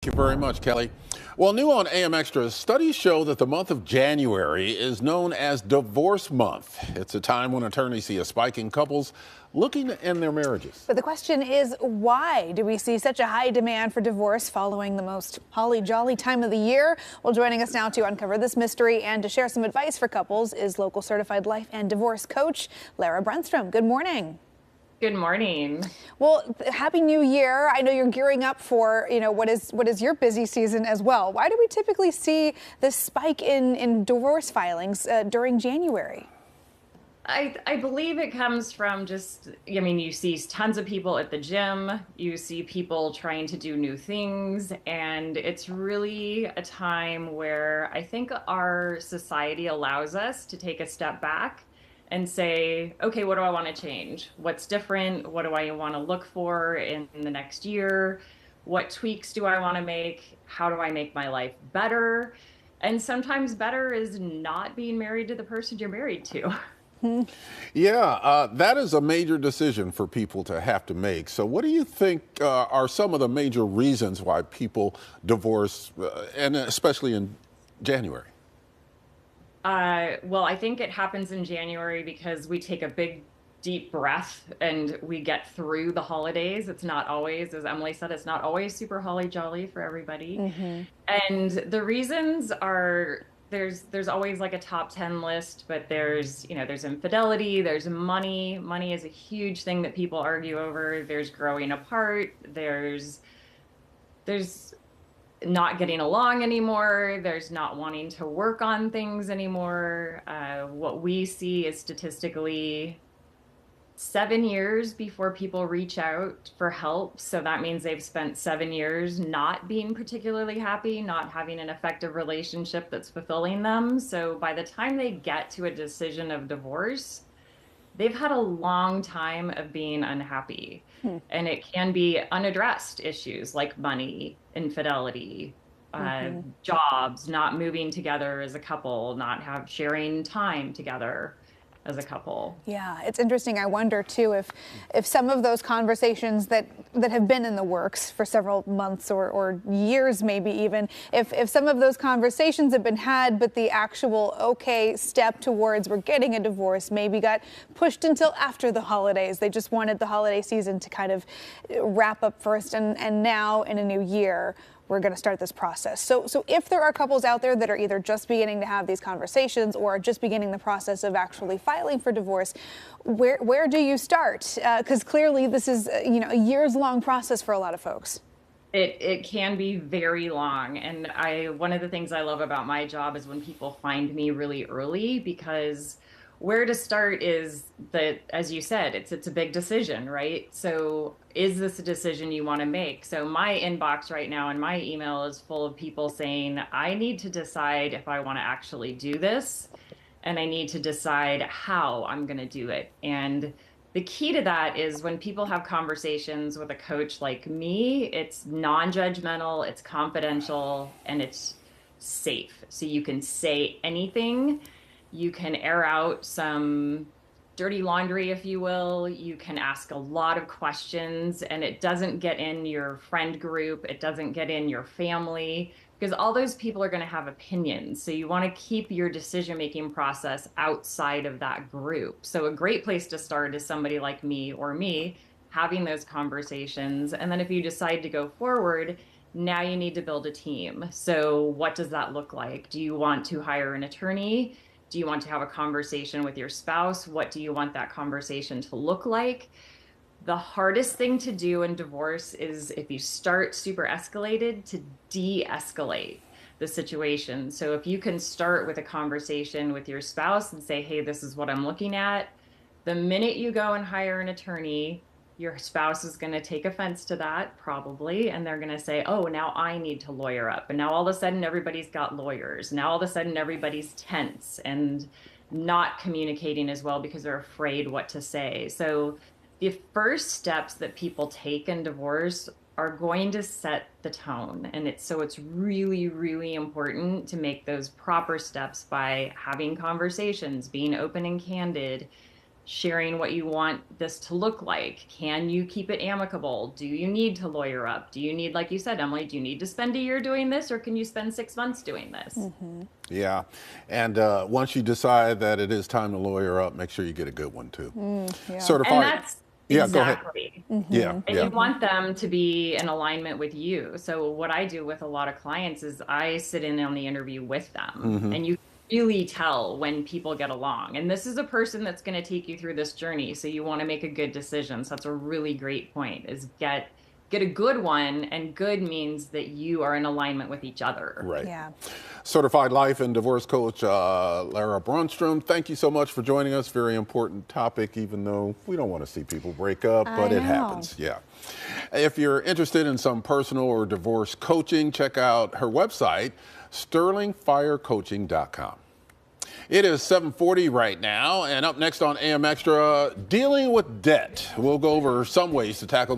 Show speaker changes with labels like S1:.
S1: you very much, Kelly. Well, new on AM Extra, studies show that the month of January is known as Divorce Month. It's a time when attorneys see a spike in couples looking to end their marriages.
S2: But the question is, why do we see such a high demand for divorce following the most holly jolly time of the year? Well, joining us now to uncover this mystery and to share some advice for couples is local certified life and divorce coach Lara Brunstrom. Good morning.
S3: Good morning.
S2: Well, Happy New Year. I know you're gearing up for, what is your busy season as well. Why do we typically see this spike in divorce filings during January?
S3: I believe it comes from you see tons of people at the gym, you see people trying to do new things, and it's really a time where I think our society allows us to take a step back and say, okay, what do I want to change? What's different? What do I want to look for in the next year? What tweaks do I want to make? How do I make my life better? And sometimes better is not being married to the person you're married to.
S1: Yeah, that is a major decision for people to have to make. So what do you think are some of the major reasons why people divorce, and especially in January?
S3: Well, I think it happens in January because we take a big, deep breath and we get through the holidays. It's not always, as Emily said, it's not always super holly jolly for everybody.
S2: Mm-hmm.
S3: And the reasons are there's always like a top 10 list, but there's infidelity, there's money. Money is a huge thing that people argue over. There's growing apart. There's not getting along anymore. There's not wanting to work on things anymore. What we see is statistically 7 years before people reach out for help. So that means they've spent 7 years not being particularly happy, not having an effective relationship that's fulfilling them. So by the time they get to a decision of divorce, they've had a long time of being unhappy. And it can be unaddressed issues like money, infidelity, jobs, not moving together as a couple, not sharing time together as a couple.
S2: Yeah, it's interesting. I wonder too if some of those conversations that have been in the works for several months or years, maybe even, if some of those conversations have been had, but the actual step towards we're getting a divorce maybe got pushed until after the holidays. They just wanted the holiday season to kind of wrap up first, and now in a new year we're going to start this process. So if there are couples out there that are either just beginning to have these conversations or are just beginning the process of actually filing for divorce, where do you start? Because clearly this is a years-long process for a lot of folks.
S3: It can be very long. And one of the things I love about my job is when people find me really early, because where to start is that, as you said, it's a big decision, right? So is this a decision you want to make? So my inbox right now and my email is full of people saying, I need to decide if I want to actually do this, and I need to decide how I'm going to do it. And the key to that is when people have conversations with a coach like me, it's non-judgmental, it's confidential, and it's safe. So you can say anything. You can air out some dirty laundry, if you will. You can ask a lot of questions, and it doesn't get in your friend group. It doesn't get in your family, because all those people are going to have opinions. So you want to keep your decision-making process outside of that group. So a great place to start is somebody like me or me having those conversations. And then if you decide to go forward, now you need to build a team. So what does that look like? Do you want to hire an attorney? Do you want to have a conversation with your spouse? What do you want that conversation to look like? The hardest thing to do in divorce is, if you start super escalated, to de-escalate the situation. So if you can start with a conversation with your spouse and say, hey, this is what I'm looking at. The minute you go and hire an attorney, your spouse is going to take offense to that, probably, and they're going to say, oh, now I need to lawyer up. And now all of a sudden everybody's got lawyers. Now all of a sudden everybody's tense and not communicating as well because they're afraid what to say. So the first steps that people take in divorce are going to set the tone. And it's really, really important to make those proper steps by having conversations, being open and candid, sharing what you want this to look like. Can you keep it amicable? Do you need to lawyer up? Do you need, like you said, Emily, do you need to spend a year doing this, or can you spend 6 months doing this?
S1: Yeah. And once you decide that it is time to lawyer up, make sure you get a good one too.
S2: Yeah.
S1: Certified.
S3: And that's
S1: Yeah,
S3: exactly.
S1: go ahead. Yeah,
S3: And
S1: yeah.
S3: you want them to be in alignment with you. So what I do with a lot of clients is I sit in on the interview with them, and you really tell when people get along. And this is a person that's going to take you through this journey. So you want to make a good decision. So that's a really great point, is get a good one. And good means that you are in alignment with each other.
S1: Right.
S2: Yeah.
S1: Certified life and divorce coach Lara Brunstrom, thank you so much for joining us. Very important topic, even though we don't want to see people break up, but it happens. Yeah. If you're interested in some personal or divorce coaching, check out her website, sterlingfirecoaching.com. It is 7:40 right now, and up next on AM Extra, dealing with debt. We'll go over some ways to tackle